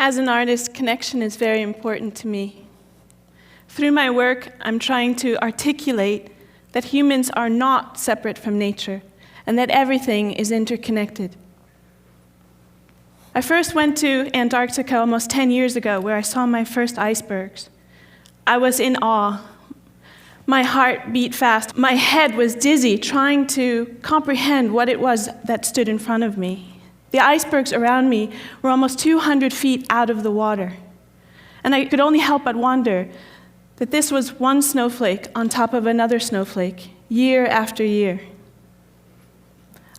As an artist, connection is very important to me. Through my work, I'm trying to articulate that humans are not separate from nature and that everything is interconnected. I first went to Antarctica almost 10 years ago, where I saw my first icebergs. I was in awe. My heart beat fast. My head was dizzy, trying to comprehend what it was that stood in front of me. The icebergs around me were almost 200 feet out of the water. And I could only help but wonder that this was one snowflake on top of another snowflake, year after year.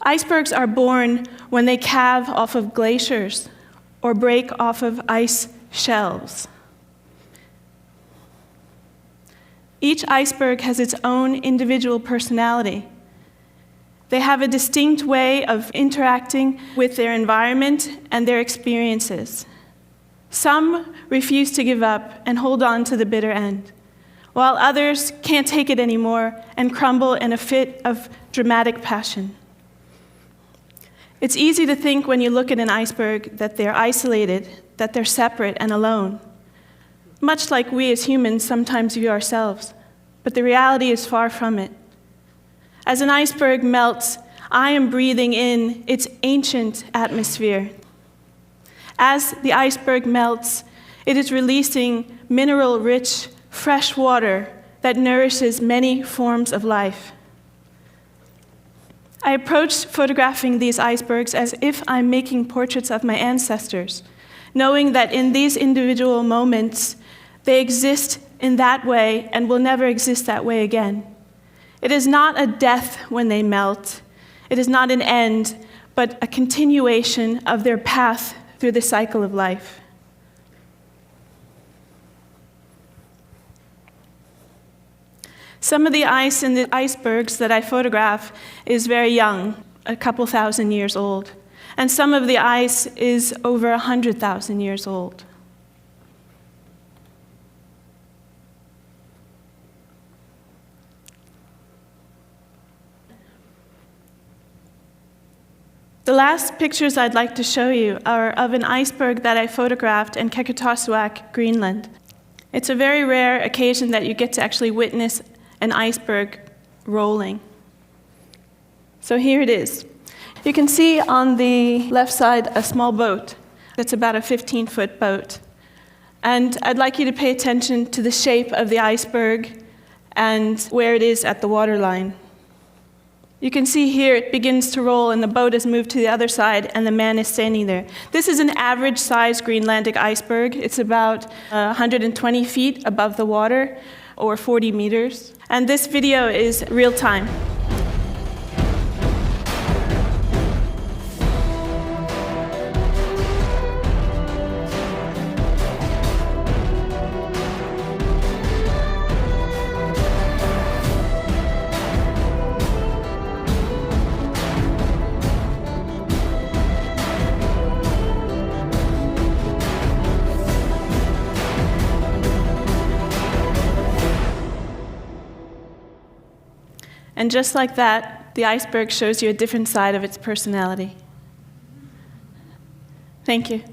Icebergs are born when they calve off of glaciers or break off of ice shelves. Each iceberg has its own individual personality. They have a distinct way of interacting with their environment and their experiences. Some refuse to give up and hold on to the bitter end, while others can't take it anymore and crumble in a fit of dramatic passion. It's easy to think when you look at an iceberg that they're isolated, that they're separate and alone, much like we as humans sometimes view ourselves, but the reality is far from it. As an iceberg melts, I am breathing in its ancient atmosphere. As the iceberg melts, it is releasing mineral-rich, fresh water that nourishes many forms of life. I approached photographing these icebergs as if I'm making portraits of my ancestors, knowing that in these individual moments, they exist in that way and will never exist that way again. It is not a death when they melt. It is not an end, but a continuation of their path through the cycle of life. Some of the ice in the icebergs that I photograph is very young, a couple thousand years old, and some of the ice is over 100,000 years old. The last pictures I'd like to show you are of an iceberg that I photographed in Kekutosawak, Greenland. It's a very rare occasion that you get to actually witness an iceberg rolling. So here it is. You can see on the left side a small boat. That's about a 15-foot boat. And I'd like you to pay attention to the shape of the iceberg and where it is at the waterline. You can see here it begins to roll and the boat has moved to the other side and the man is standing there. This is an average-sized Greenlandic iceberg. It's about 120 feet above the water, or 40 meters. And this video is real-time. And just like that, the iceberg shows you a different side of its personality. Thank you.